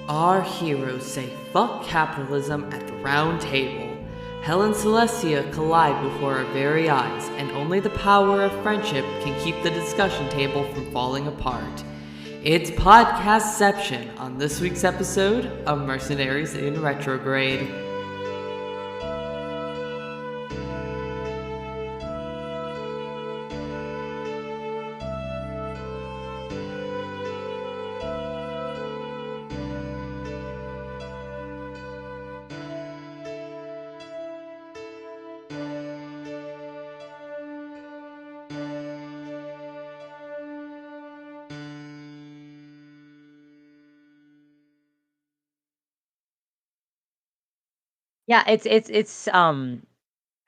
Our heroes say fuck capitalism at the round table. Hell and Celestia collide before our very eyes, and only the power of friendship can keep the discussion table from falling apart. It's Podcastception on this week's episode of Mercenaries in Retrograde. Yeah, it's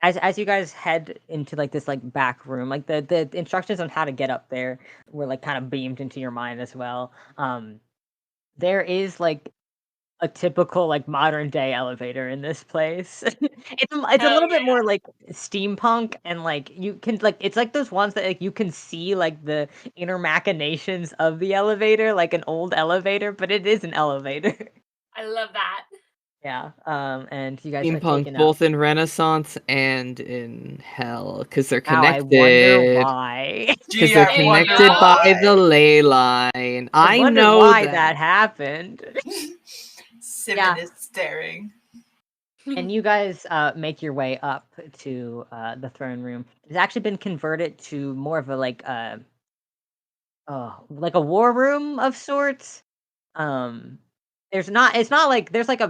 as you guys head into like this like back room, like the instructions on how to get up there were like kind of beamed into your mind as well. There is like a typical like modern day elevator in this place. It's a Oh, little bit yeah. more like steampunk, and like you can like it's like those ones that like you can see like the inner machinations of the elevator, like an old elevator, but it is an elevator. I love that. Yeah. And you guys are Steampunk, taken up. both in Renaissance and in Hell, because they're Now I wonder connected. why. Because Gee, they're I wonder connected by the why. ley line. I I wonder know why that that. happened. Simmon Yeah. is staring. And you guys make your way up to the throne room. It's actually been converted to more of a like a war room of sorts. There's not. It's not like there's like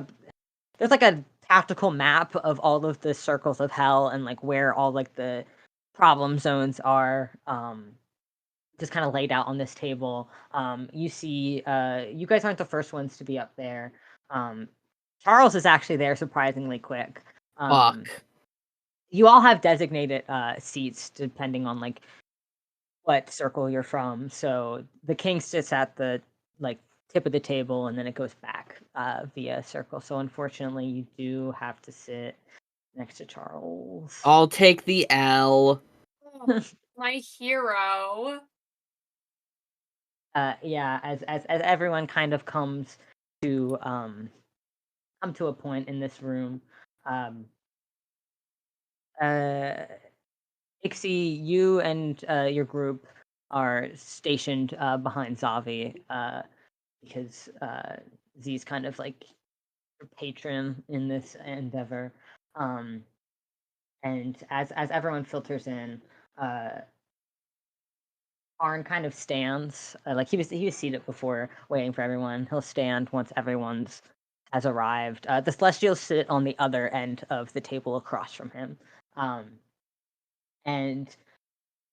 a tactical map of all of the circles of hell and like where all like the problem zones are. Just kind of laid out on this table. You see, you guys aren't the first ones to be up there. Charles is actually there surprisingly quick. Fuck. You all have designated seats depending on like what circle you're from. So the king sits at the like tip of the table, and then it goes back via circle. So unfortunately, you do have to sit next to Charles. I'll take the L. Oh, my hero. Yeah, as everyone kind of comes to come to a point in this room. Ixie, you and your group are stationed behind Zavi because Z's kind of like your patron in this endeavor. And as everyone filters in, Arn kind of stands like he was seated before, waiting for everyone. He'll stand once everyone's has arrived. The Celestials sit on the other end of the table across from him, and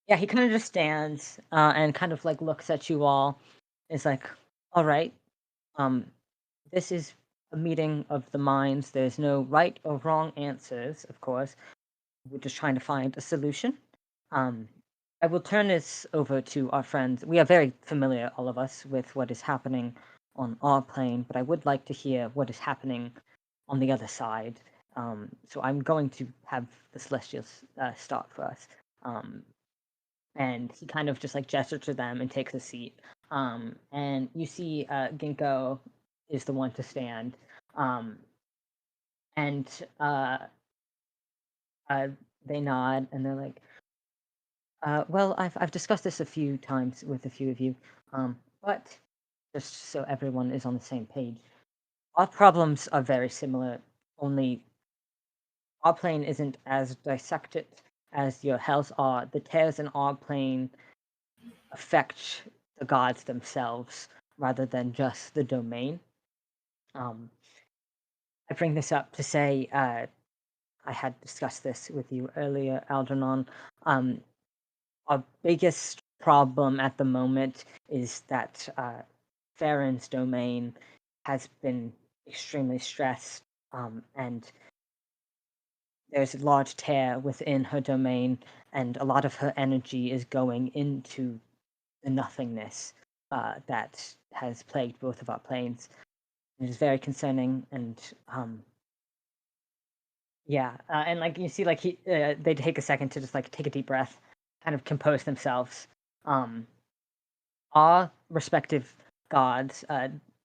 yeah, he kind of just stands and kind of like looks at you all. It's like, all right, this is a meeting of the minds. There's no right or wrong answers, of course. We're just trying to find a solution. I will turn this over to our friends. We are very familiar, all of us, with what is happening on our plane, but I would like to hear what is happening on the other side. So I'm going to have the Celestials start for us. And he kind of just like gestures to them and takes a seat. And you see Ginkgo is the one to stand. And they nod and they're like, well, I've discussed this a few times with a few of you, but just so everyone is on the same page, our problems are very similar. Only our plane isn't as dissected as your hells are. The tears in our plane affect the gods themselves rather than just the domain. I bring this up to say I had discussed this with you earlier, Algernon. Our biggest problem at the moment is that Farron's domain has been extremely stressed, and there's a large tear within her domain, and a lot of her energy is going into the nothingness that has plagued both of our planes. It is very concerning, and yeah, and like you see, like they take a second to just like take a deep breath, kind of compose themselves. Our respective gods,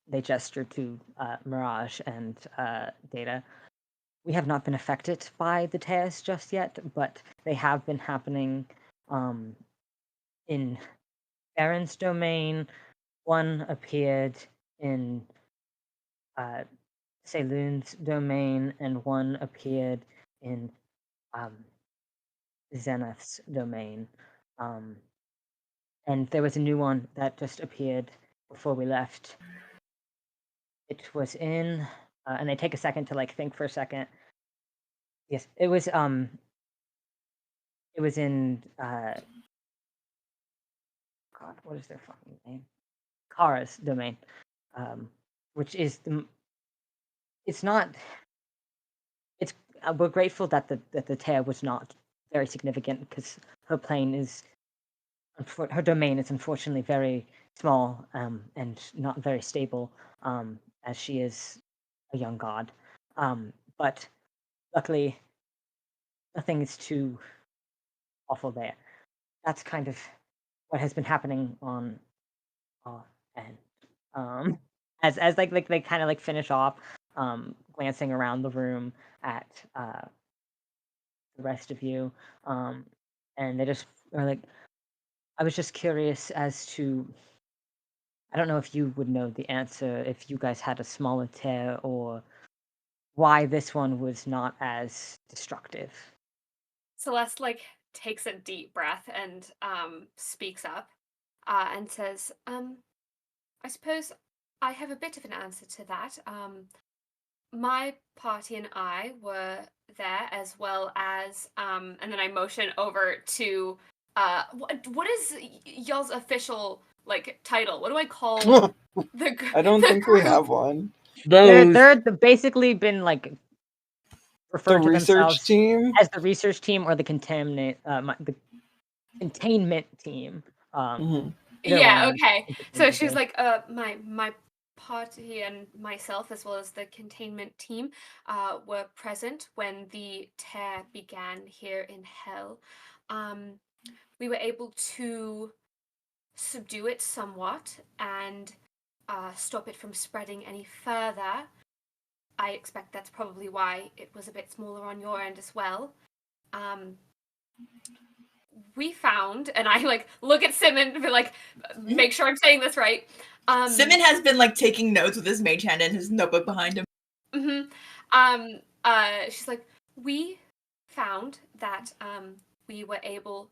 they gesture to Mirage and Data. We have not been affected by the tears just yet, but they have been happening in Baron's domain. One appeared in Saloon's domain, and one appeared in Zenith's domain. And there was a new one that just appeared before we left. It was in, and they take a second to like think for a second. Yes, it was in God, what is their fucking name? Kara's domain, which is it's not. It's we're grateful that the tear was not very significant because her plane is her domain is unfortunately very small and not very stable, as she is a young god. But luckily, nothing is too awful there. That's kind of what has been happening on our end. As like they kind of like finish off, glancing around the room at the rest of you, and they just are like, I was just curious as to, I don't know if you would know the answer if you guys had a smaller tear or why this one was not as destructive. Celeste like takes a deep breath and speaks up and says, I suppose I have a bit of an answer to that. My party and I were there, as well as and then I motion over to what is y'all's official like title? What do I call the I don't the think we group? have one. They're basically been like The referred to research themselves team. as the research team or the the containment team. Mhm. Either Yeah, one, okay. So she was interchangeably. like, my party and myself, as well as the containment team, were present when the tear began here in Hell. We were able to subdue it somewhat and stop it from spreading any further. I expect that's probably why it was a bit smaller on your end as well. We found, and I like look at Simmon to be like, make sure I'm saying this right. Simmon has been like taking notes with his mage hand and his notebook behind him. She's like, we found that we were able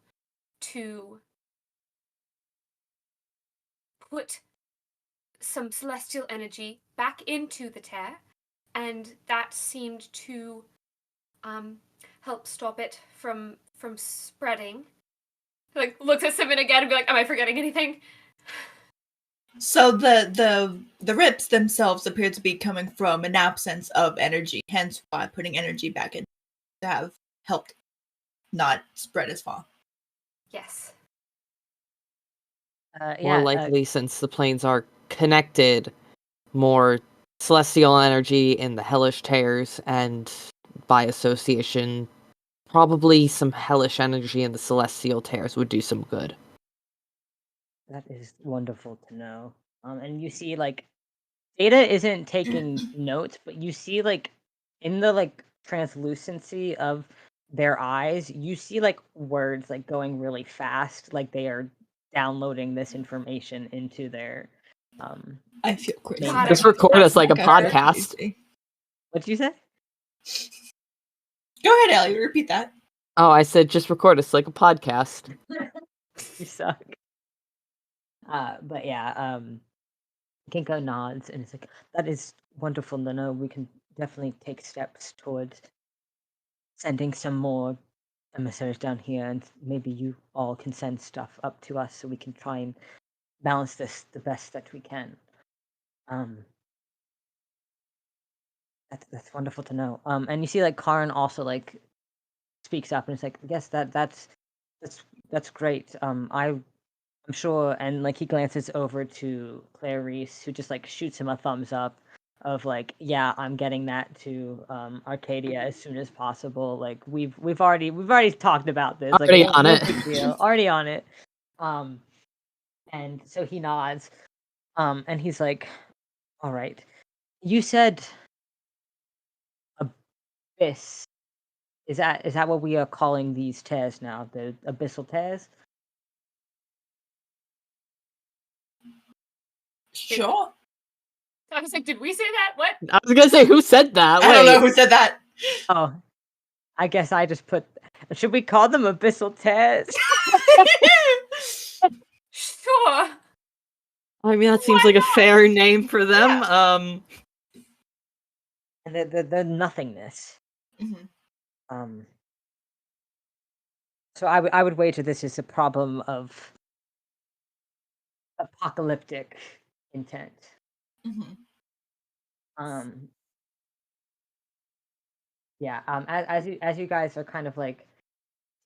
to put some celestial energy back into the tear, and that seemed to help stop it from spreading. Like looks at Simmon again and be like, am I forgetting anything? So the rips themselves appear to be coming from an absence of energy, hence why putting energy back in to have helped not spread as far. Yes. More likely, since the planes are connected, more celestial energy in the hellish tears, and by association, probably some hellish energy in the celestial tears would do some good. That is wonderful to know. And you see, like, Data isn't taking notes, but you see, like, in the like translucency of their eyes, you see like words like going really fast, like they are downloading this information into their. I feel crazy. God, Just record us like a that's podcast. What'd you say? Go ahead, Ellie. Repeat that. Oh, I said just record us like a podcast. You suck. But yeah, Kinko nods and it's like, that is wonderful to know. We can definitely take steps towards sending some more emissaries down here, and maybe you all can send stuff up to us so we can try and balance this the best that we can. That's wonderful to know. And you see like Karin also like speaks up and it's like, yes, that's great. I'm sure, and like he glances over to Clarice, who just like shoots him a thumbs up of like, yeah, I'm getting that to Arcadia as soon as possible. Like we've already talked about this. Already like on no it. big deal. Already on it. And so he nods. And he's like, All right. You said abyss. Is that what we are calling these tears now? The abyssal tears? Sure. I was like, did we say that? What? I was gonna say, who said that? I don't know Wait. who said that. Oh, I guess I just put. Should we call them abyssal tears? Sure. I mean, that seems Why like a not? fair name for them. And the nothingness. Mhm. So I would wager this is a problem of apocalyptic intent. Mhm. Yeah. As you guys are kind of like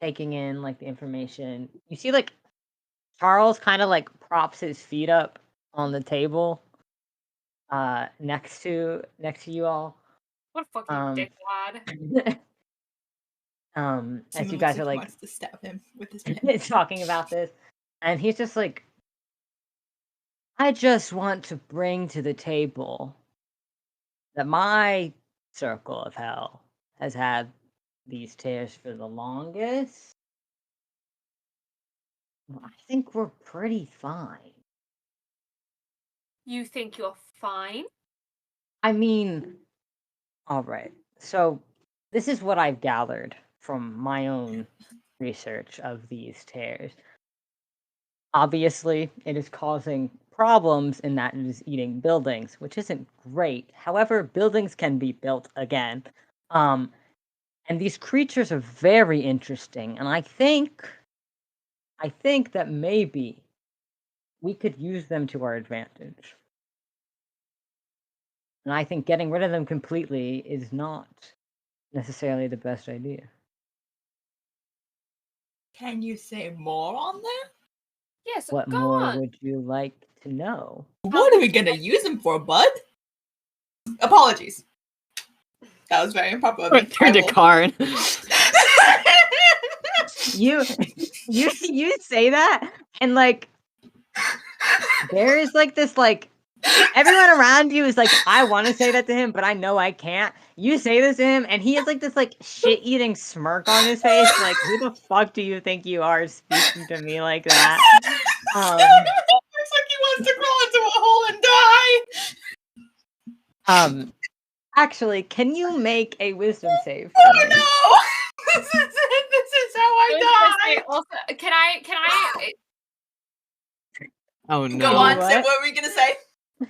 taking in like the information, you see like Charles kind of like props his feet up on the table, next to you all. What a fucking Um, dickwad. as you Simmon guys looks are like he like wants to stab him with his pen. talking about this, and he's just like, I just want to bring to the table that my circle of hell has had these tears for the longest. I think we're pretty fine. You think you're fine? I mean, all right. So this is what I've gathered from my own research of these tears. Obviously, it is causing problems in that it is eating buildings, which isn't great. However, buildings can be built again. And these creatures are very interesting, and I think that maybe we could use them to our advantage. And I think getting rid of them completely is not necessarily the best idea. Can you say more on that? Yes, What go more on. would you like to know? What are we gonna use him for, bud? Apologies. That was very improper of me. Turn to Karn. You say that, and like there is like this like everyone around you is like, I want to say that to him, but I know I can't. You say this to him, and he has like this like shit-eating smirk on his face. Like, who the fuck do you think you are speaking to me like that? Looks like he wants to crawl into a hole and die. Actually, can you make a wisdom save? Oh no! This is it. This is how I was gonna I say die. also, can I Oh no. Go on. What? Say what were we gonna say?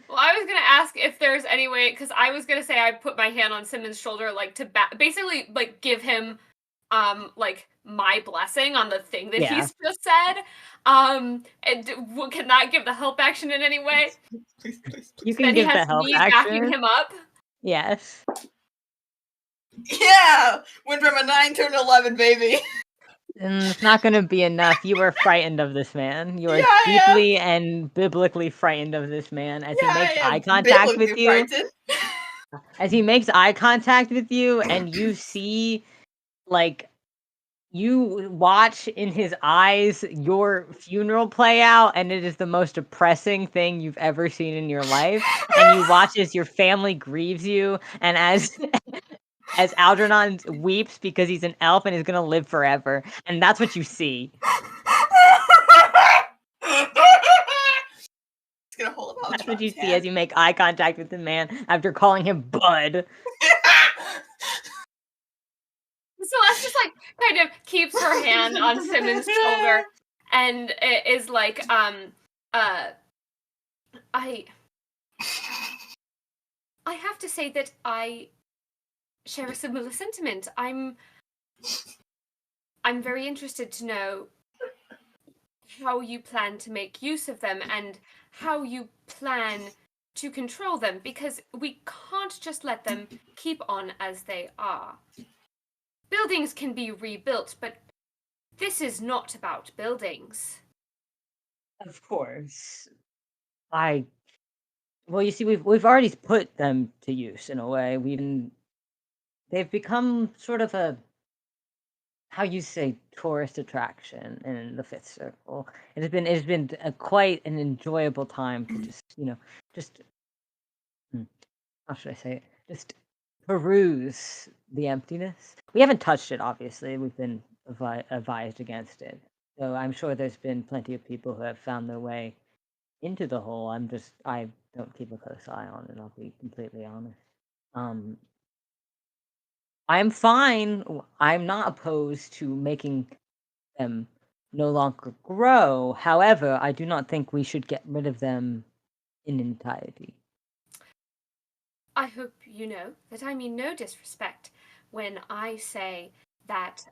well, I was gonna ask if there's any way, because I was gonna say I put my hand on Simmons' shoulder, like to basically like give him, like my blessing on the thing that Yeah. he's just said. And can that give the help action in any way? Please. You can Then he give the has help me backing action. him up. Yes. Yeah! Went from a 9 to an 11, baby. It's not going to be enough. You are frightened of this man. You are Yeah, I am. deeply and biblically frightened of this man as he makes I am eye contact with biblically you. frightened. As he makes eye contact with you, and you see, like, you watch in his eyes your funeral play out, and it is the most depressing thing you've ever seen in your life. And you watch as your family grieves you, and as Algernon weeps because he's an elf and is gonna live forever, and that's what you see. It's gonna hold up That's what you Algernon's see as you make eye contact with the man after calling him Bud. Celeste just like kind of keeps her hand on Simmons' shoulder and is like, I have to say that I share a similar sentiment. I'm very interested to know how you plan to make use of them and how you plan to control them, because we can't just let them keep on as they are. Buildings can be rebuilt, but this is not about buildings. Of course. Well, you see, we've already put them to use in a way. They've become sort of a, how you say, tourist attraction in the Fifth Circle. It has been quite an enjoyable time to just how should I say it? Just peruse the emptiness. We haven't touched it, obviously. We've been advised against it. So I'm sure there's been plenty of people who have found their way into the hole. I don't keep a close eye on it, I'll be completely honest. I'm fine. I'm not opposed to making them no longer grow. However, I do not think we should get rid of them in entirety. I hope you know that I mean no disrespect when I say that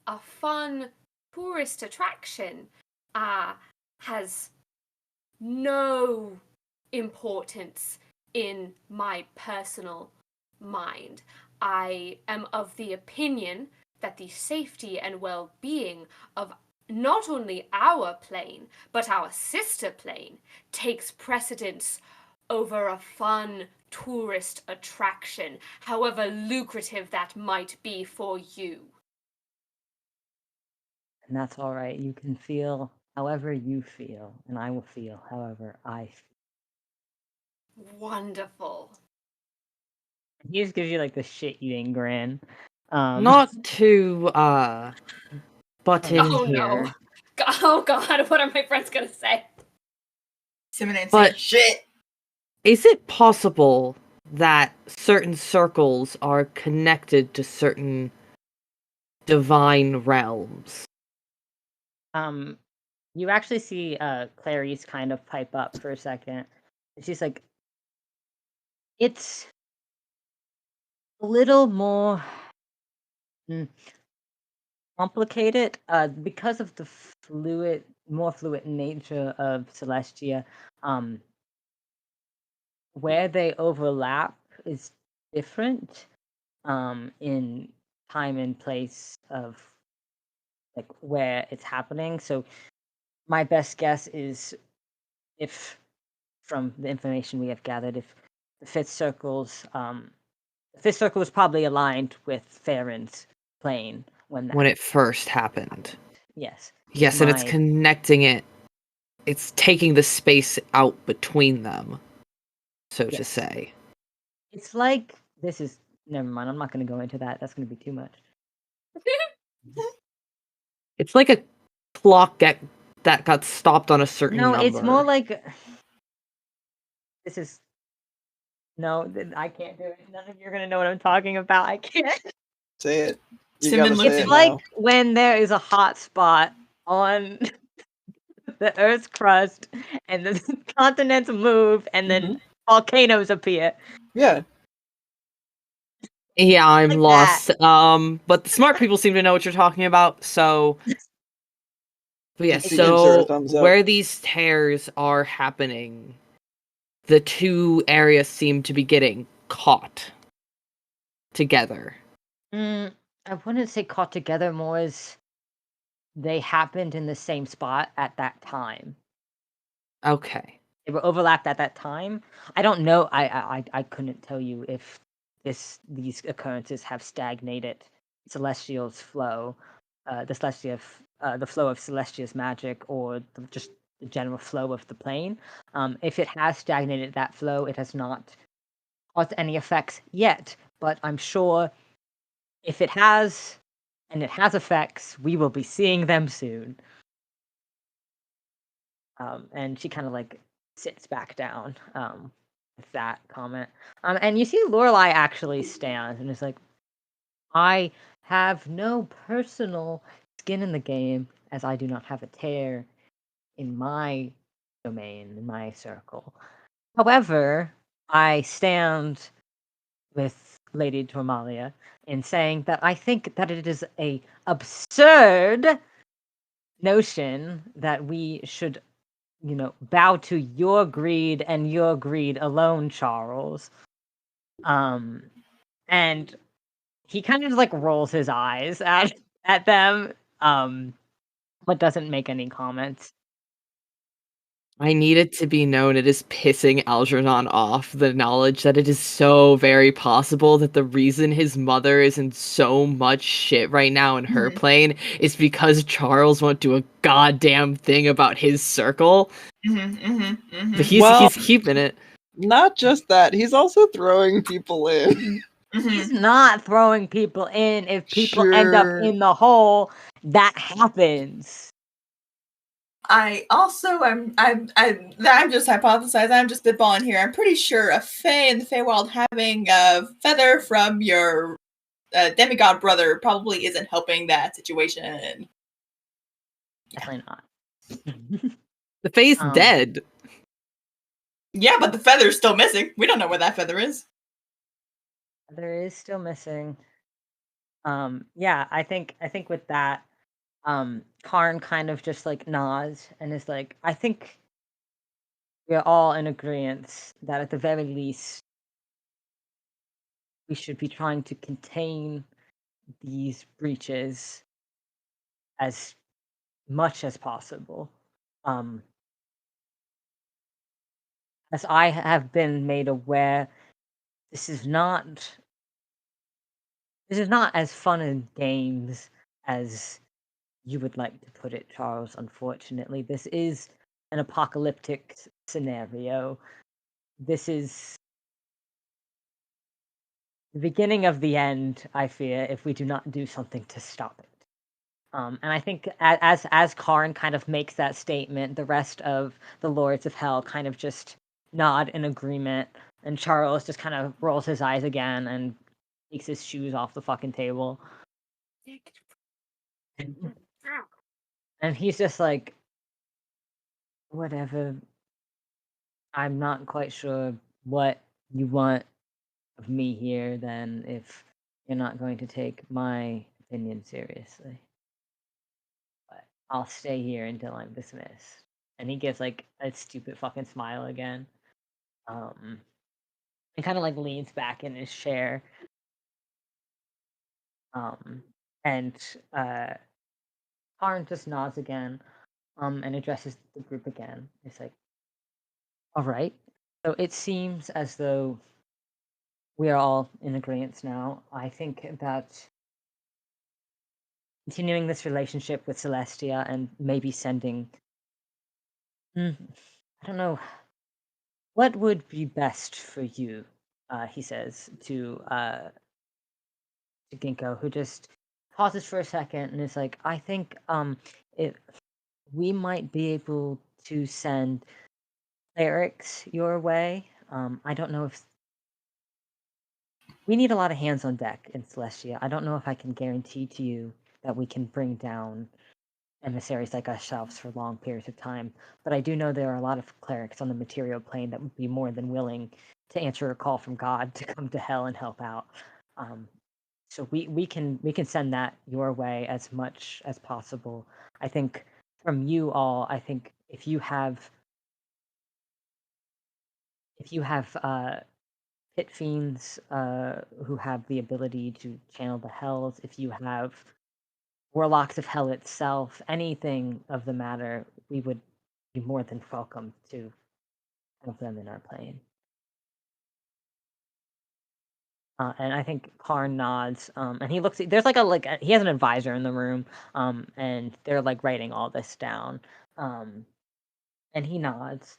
a fun tourist attraction has no importance in my personal mind. I am of the opinion that the safety and well-being of not only our plane, but our sister plane takes precedence over a fun tourist attraction, however lucrative that might be for you. And that's all right. You can feel however you feel, and I will feel however I feel. Wonderful. He just gives you like the shit-eating grin. Not to butt in Oh here. no. Oh god, what are my friends gonna say? Simmon ain't But- saying shit. Is it possible that certain circles are connected to certain divine realms? You actually see Clarice kind of pipe up for a second. And she's like, it's a little more complicated because of the more fluid nature of Celestia. Where they overlap is different in time and place of like where it's happening. So my best guess is, if from the information we have gathered, if the fifth circle is probably aligned with Farron's plane when It first happened. Yes. Yes, and it's My- connecting it. It's taking the space out between them, so to Yes. say. It's like never mind. I'm not going to go into that. That's going to be too much. It's like a clock that got stopped on a certain No, number. it's more like this is. No, I can't do it. None of you are going to know what I'm talking about. I can't. Say it. You Simmon gotta looks say It's it like now. when there is a hot spot on the Earth's crust, and the continents move, and then volcanoes appear. Yeah. Yeah, I'm Like lost. But the smart people seem to know what you're talking about, so. But yeah, He gives her a so thumbs up. where these tears are happening, the two areas seem to be getting caught together. I wouldn't say caught together, more as they happened in the same spot at that time. Okay. They were overlapped at that time. I don't know. I couldn't tell you if these occurrences have stagnated Celestial's flow, the flow of Celestia's magic, or just the general flow of the plane. If it has stagnated that flow, it has not caused any effects yet. But I'm sure if it has, and it has effects, we will be seeing them soon. And she kind of like sits back down with that comment. And you see Lorelai actually stands and is like, I have no personal skin in the game, as I do not have a tear in my domain, in my circle. However, I stand with Lady Tormalia in saying that I think that it is a absurd notion that we should bow to your greed and your greed alone, Charles. And he kind of just like rolls his eyes at them, but doesn't make any comments. I need it to be known it is pissing Algernon off, the knowledge that it is so very possible that the reason his mother is in so much shit right now in her plane is because Charles won't do a goddamn thing about his circle. But he's keeping it. Not just that, he's also throwing people in. He's not throwing people in. If people end up Sure. in the hole, that happens. I also I'm just hypothesizing. I'm just spitballing here. I'm pretty sure a Fae in the Feywild having a feather from your demigod brother probably isn't helping that situation. Definitely not. The face Um, dead. Yeah, but the feather's still missing. We don't know where that feather is. There is still missing. Yeah, I think with that, Karn kind of just like nods and is like, I think we're all in agreement that at the very least we should be trying to contain these breaches as much as possible. As I have been made aware, this is not as fun and games as you would like to put it, Charles. Unfortunately, this is an apocalyptic scenario. This is the beginning of the end, I fear, if we do not do something to stop it. And I think as Karn kind of makes that statement, the rest of the Lords of Hell kind of just nod in agreement, and Charles just kind of rolls his eyes again and takes his shoes off the fucking table. And he's just like, whatever. I'm not quite sure what you want of me here, then, if you're not going to take my opinion seriously. But I'll stay here until I'm dismissed. And he gives like a stupid fucking smile again. And kind of like leans back in his chair. And Karn just nods again, and addresses the group again. It's like, all right. So it seems as though we are all in agreement now. I think that continuing this relationship with Celestia and maybe sending. I don't know. What would be best for you? He says to Ginkgo, who just pauses for a second and is like, I think if we might be able to send clerics your way. I don't know if we need a lot of hands on deck in Celestia. I don't know if I can guarantee to you that we can bring down emissaries like ourselves for long periods of time, but I do know there are a lot of clerics on the material plane that would be more than willing to answer a call from God to come to hell and help out. So we can send that your way as much as possible. I think from you all, I think if you have pit fiends who have the ability to channel the hells, if you have warlocks of hell itself, anything of the matter, we would be more than welcome to have them in our plane. And I think Karn nods, and he looks. There's he has an advisor in the room, and they're like writing all this down, and he nods,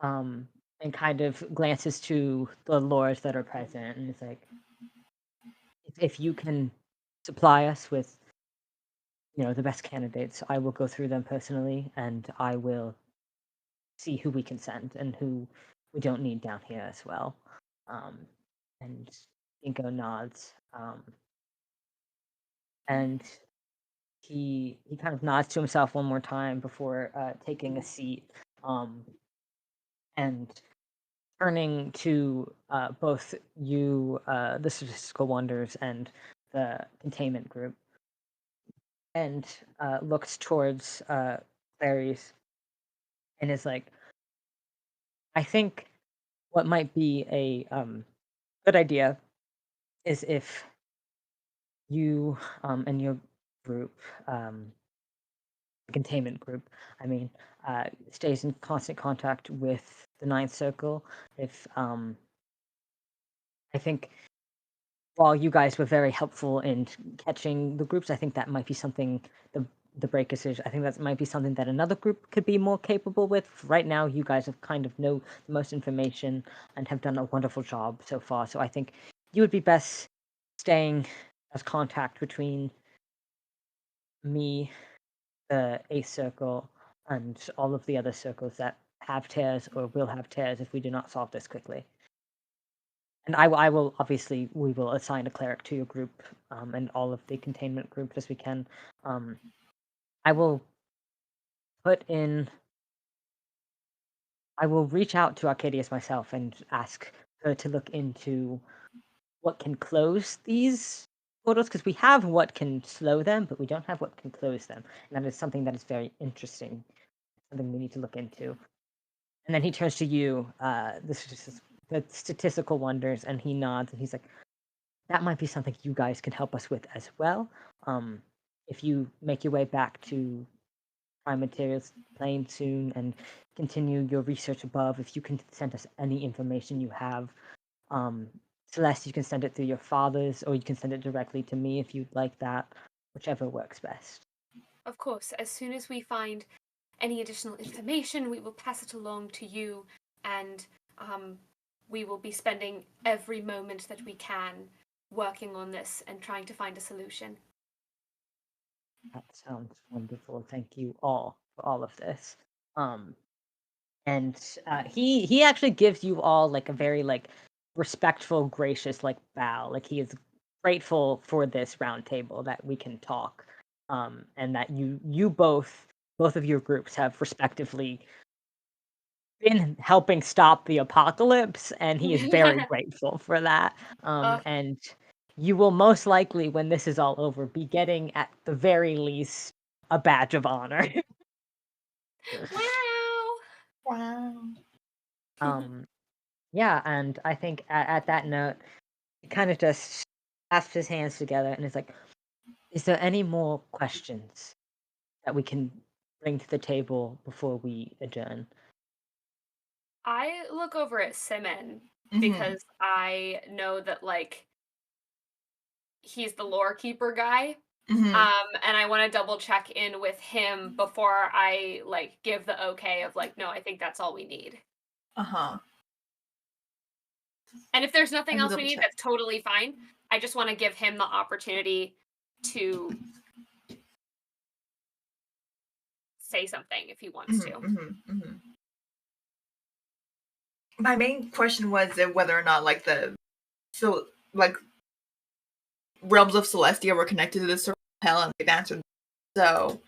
and kind of glances to the lords that are present, and is like, if you can supply us with, the best candidates, I will go through them personally, and I will see who we can send and who we don't need down here as well. And Inko nods, and he kind of nods to himself one more time before taking a seat, and turning to both you, the Statistical Wonders, and the Containment Group, and looks towards Clarice and is like, I think what might be a good idea is if you and your group, the Containment Group, I mean, stays in constant contact with the Ninth Circle. If I think while you guys were very helpful in catching the groups, I think that might be something the the breakages. I think that might be something that another group could be more capable with. Right now, you guys have kind of know the most information and have done a wonderful job so far. So I think you would be best staying as contact between me, the Eighth Circle, and all of the other circles that have tears or will have tears if we do not solve this quickly. And I will obviously, we will assign a cleric to your group, and all of the containment groups as we can. I will I will reach out to Arcadius myself and ask her to look into what can close these portals, because we have what can slow them, but we don't have what can close them. And that is something that is very interesting, something we need to look into. And then he turns to you, the statistical wonders, and he nods and he's like, that might be something you guys can help us with as well. If you make your way back to Prime Materials plane soon and continue your research above, if you can send us any information you have, Celeste, you can send it through your father's, or you can send it directly to me if you'd like that, whichever works best. Of course, as soon as we find any additional information, we will pass it along to you, and we will be spending every moment that we can working on this and trying to find a solution. That sounds wonderful. Thank you all for all of this. And he actually gives you all like a very like respectful, gracious like bow. Like he is grateful for this round table that we can talk. And that you both of your groups have respectively been helping stop the apocalypse, and he is very grateful for that. And you will most likely, when this is all over, be getting at the very least a badge of honor. Wow! Wow. Yeah, and I think at that note, he kind of just clasps his hands together and is like, is there any more questions that we can bring to the table before we adjourn? I look over at Simmon Mhm. because I know that like he's the lore keeper guy. Mhm. And I want to double check in with him before I like give the okay of like, no, I think that's all we need. Uh-huh. And if there's nothing I will else we double need, check. that's totally fine. I just want to give him the opportunity to say something if he wants to. My main question was whether or not like realms of Celestia were connected to the circle of hell, and they've answered. So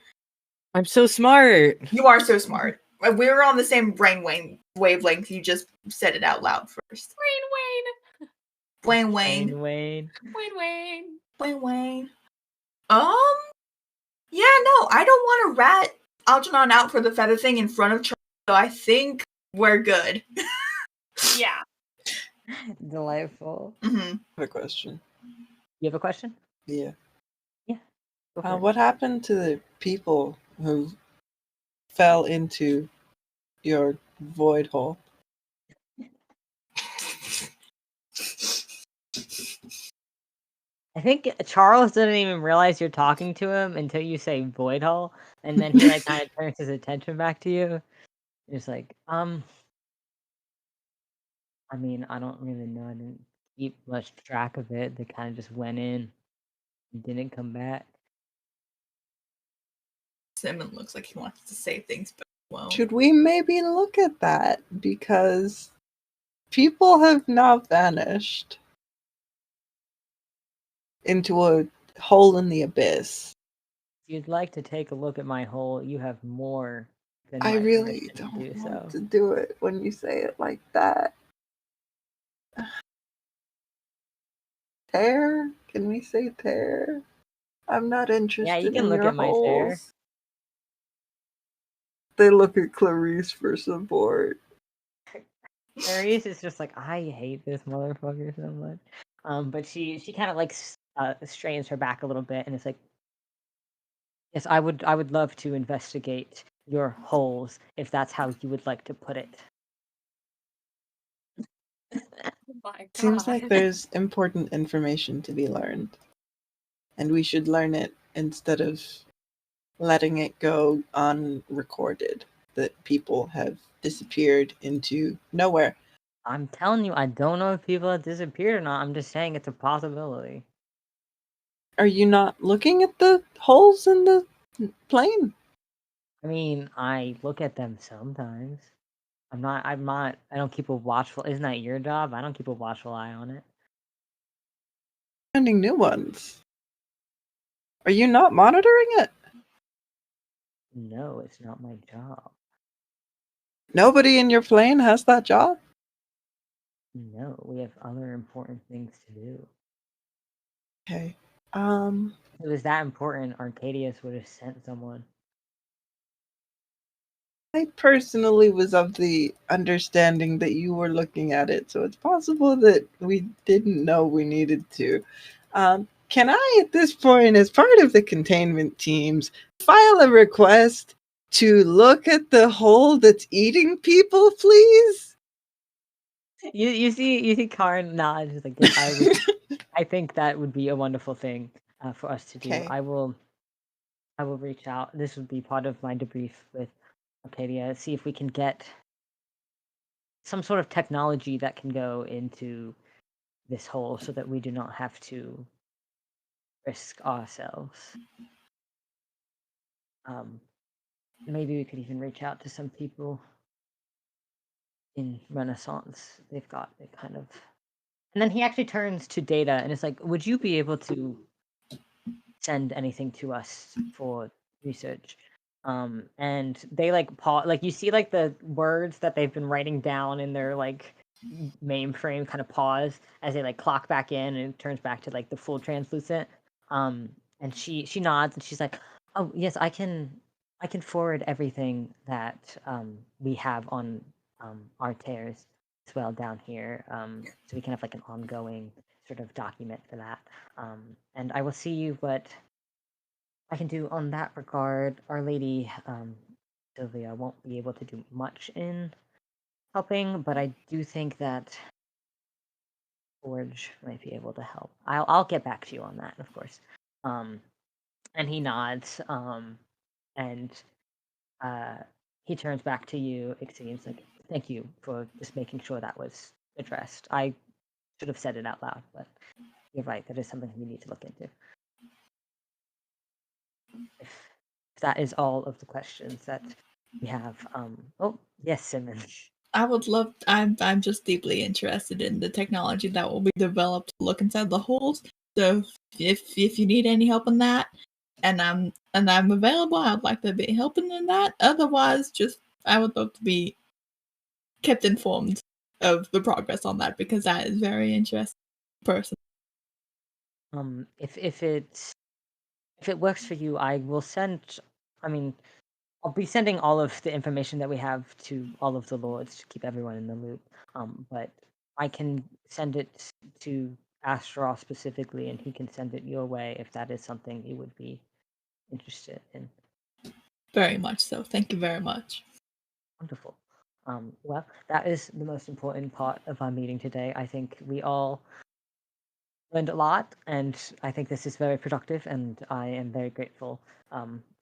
I'm so smart. you are so smart. We were on the same wavelength. You just said it out loud first. Wayne. Wayne. Yeah, no, I don't want to rat Algernon out for the feather thing in front of Charlie, so I think we're good. Yeah. Delightful. Mm-hmm. I have a question. You have a question? Yeah. Go for it. What happened to the people who fell into your void hole? I think Charles doesn't even realize you're talking to him until you say void hole, and then he like kind of turns his attention back to you. He's like, I mean, I don't really know. I didn't keep much track of it. They kind of just went in and didn't come back. Simmon looks like he wants to say things, but won't. Should we maybe look at that? Because people have now vanished into a hole in the abyss. If you'd like to take a look at my hole, you have more than I my really permission to don't do want so. to do it when you say it like that. Tear? Can we say tear? I'm not interested Yeah, you can in look your at my tear. holes. They look at Clarice for support. Clarice is just like, I hate this motherfucker so much. But she kind of like strains her back a little bit and is like, yes, I would love to investigate your holes if that's how you would like to put it. Oh my Seems God. like there's important information to be learned. And we should learn it instead of letting it go unrecorded that people have disappeared into nowhere. I'm telling you, I don't know if people have disappeared or not. I'm just saying it's a possibility. Are you not looking at the holes in the plane? I mean, I look at them sometimes. I don't keep a watchful. Isn't that your job? I don't keep a watchful eye on it. Finding new ones. Are you not monitoring it? No, it's not my job. Nobody in your plane has that job? No, we have other important things to do. Okay. If it was that important, Arcadius would have sent someone. I personally was of the understanding that you were looking at it, so it's possible that we didn't know we needed to. Can I, at this point, as part of the containment teams, file a request to look at the hole that's eating people, please? You see Karn nod. He's like, yes, I think that would be a wonderful thing for us to do. Okay. I will reach out. This would be part of my debrief with Arcadia. See if we can get some sort of technology that can go into this hole so that we do not have to risk ourselves. Maybe we could even reach out to some people in Renaissance. They've got it kind of. And then he actually turns to Data and is like, would you be able to send anything to us for research? And they like pause, like you see like the words that they've been writing down in their like mainframe kind of pause as they like clock back in and it turns back to like the full translucent. And she nods and she's like, oh yes, I can forward everything that we have on our tears as well down here, so we can have like an ongoing sort of document for that. And I will see what I can do on that regard. Our Lady Sylvia won't be able to do much in helping, but I do think that Forge might be able to help. I'll get back to you on that, of course. And he nods, and he turns back to you. It seems like, thank you for just making sure that was addressed. I should have said it out loud, but you're right. That is something we need to look into. If that is all of the questions that we have. Oh, yes, Simmon. I would love. I'm just deeply interested in the technology that will be developed to look inside the holes. So if you need any help on that, and I'm available, I'd like to be helping in that. Otherwise, just I would love to be kept informed of the progress on that because that is very interesting. Person. If it works for you, I will send. I mean, I'll be sending all of the information that we have to all of the lords to keep everyone in the loop. But I can send it to Astaroth specifically, and he can send it your way if that is something you would be interested in. Very much so. Thank you very much. Wonderful. Well, that is the most important part of our meeting today. I think we all learned a lot, and I think this is very productive, and I am very grateful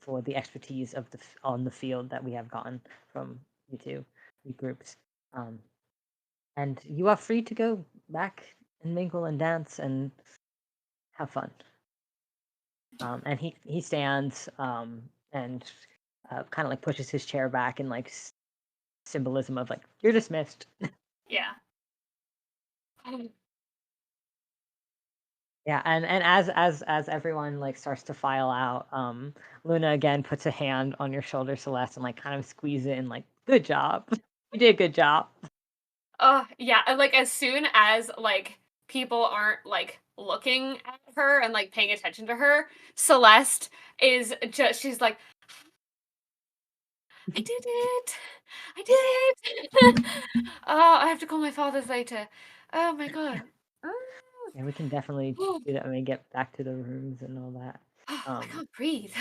for the expertise of on the field that we have gotten from you two groups. And you are free to go back and mingle and dance and have fun. And he stands and kind of like pushes his chair back in like symbolism of like, you're dismissed. Yeah. Yeah, and as everyone like starts to file out, Luna again puts a hand on your shoulder, Celeste, and like kind of squeeze it and like, good job. You did a good job. Oh, yeah, and, like, as soon as, like, people aren't, like, looking at her and, like, paying attention to her, Celeste is just she's like, "I did it! I did it! Oh, I have to call my fathers later. Oh my god. Yeah, we can definitely do that when we get back to the rooms and all that. I can't breathe."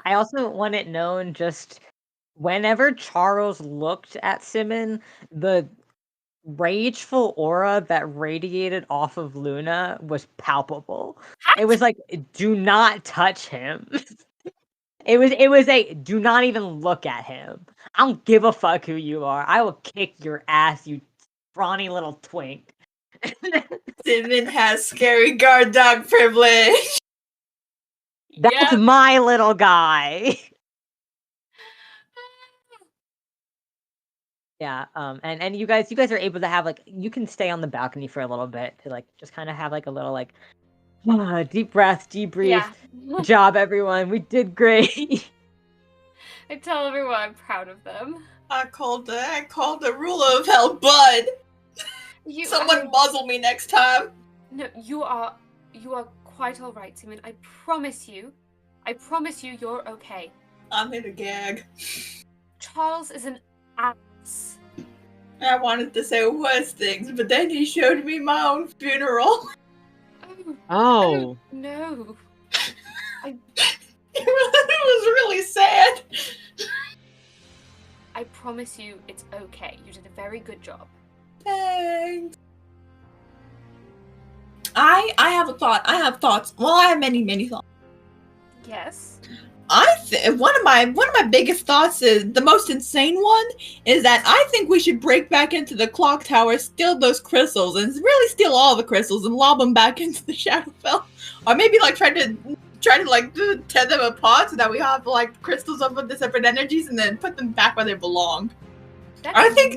I also want it known just whenever Charles looked at Simmon, the rageful aura that radiated off of Luna was palpable. How It was like, do not touch him. It was a do not even look at him. I don't give a fuck who you are. I will kick your ass, you scrawny little twink. Simmon has scary guard dog privilege. That's Yep. my little guy. Yeah, and you guys are able to have like you can stay on the balcony for a little bit to like just kind of have like a little like deep breath, debrief. Yeah. Good job, everyone. We did great. I tell everyone I'm proud of them. I called the ruler of hell, bud. Someone muzzle me next time. No, you are quite all right, Simmon. I promise you, you're okay. I'm in a gag. Charles is an ass. I wanted to say worse things, but then he showed me my own funeral. Oh. No. It was really sad. I promise you, it's okay. You did a very good job. Thanks. I have a thought. I have thoughts. Well, I have many thoughts. Yes. One of my biggest thoughts is the most insane one is that I think we should break back into the clock tower, steal those crystals, and really steal all the crystals and lob them back into the Shadowfell, or maybe like try to like tear them apart so that we have like crystals of the separate energies and then put them back where they belong. I think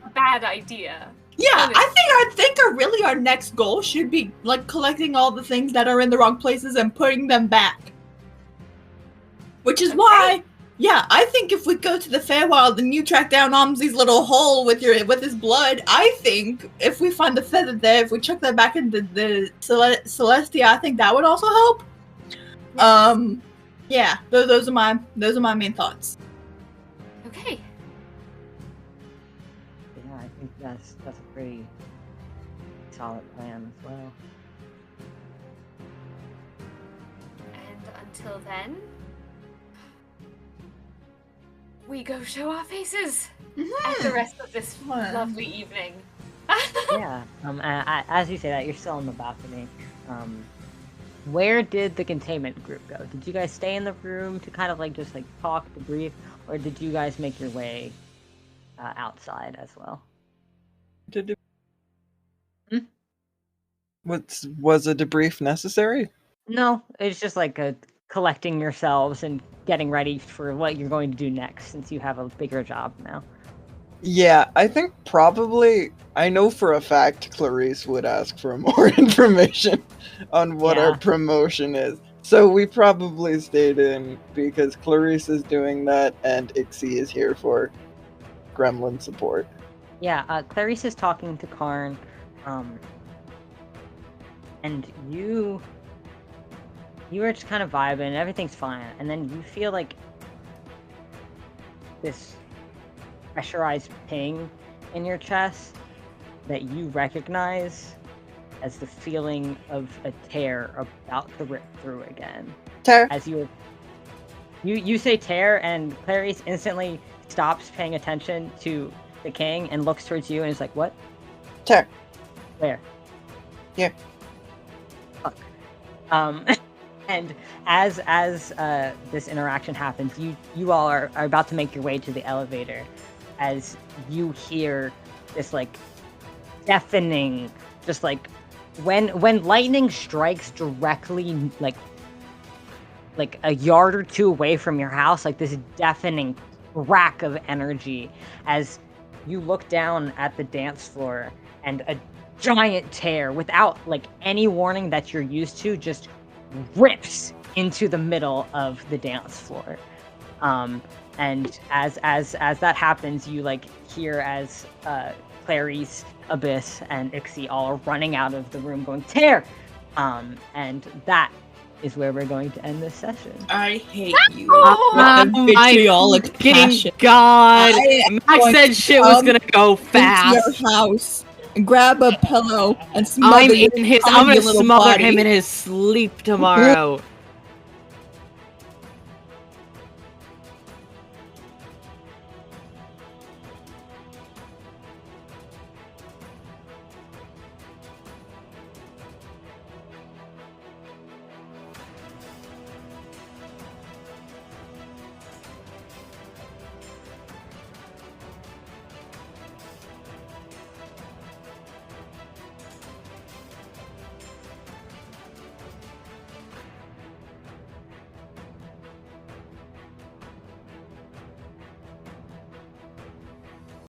a bad idea. Yeah, I think our next goal should be like collecting all the things that are in the wrong places and putting them back. Which is why, yeah, I think if we go to the Feywild and you track down Omzi's little hole with his blood, I think if we find the feather there, if we chuck that back into the Celestia, I think that would also help. Yes. Yeah, those are my main thoughts. Okay. Yeah, I think that's a pretty solid plan as well. And until then, we go show our faces at the rest of this lovely evening. Yeah. As you say that, you're still on the balcony. Where did the containment group go? Did you guys stay in the room to kind of like just like talk, debrief, or did you guys make your way outside as well? Was a debrief necessary? No, it's just like collecting yourselves and getting ready for what you're going to do next, since you have a bigger job now. Yeah, I think probably, I know for a fact Clarice would ask for more information on what our promotion is. So we probably stayed in because Clarice is doing that and Ixie is here for gremlin support. Yeah, Clarice is talking to Karn, and you are just kind of vibing, everything's fine, and then you feel like this pressurized ping in your chest that you recognize as the feeling of a tear about to rip through again. Tear? As you say tear, and Clarice instantly stops paying attention to the king and looks towards you and is like, what? Tear. Where? Here. Fuck. And as this interaction happens, you all are about to make your way to the elevator as you hear this like deafening, just like when lightning strikes directly like a yard or two away from your house, like this deafening crack of energy as you look down at the dance floor and a giant tear without like any warning that you're used to just rips into the middle of the dance floor. And as that happens, you like hear as Clarice, Abyss, and Ixie all are running out of the room going, tear! And that is where we're going to end this session. I hate you. Oh vitriolic passion. God! Max said shit was gonna go fast. Into your house and grab a pillow and smother I'm gonna smother him in his sleep tomorrow.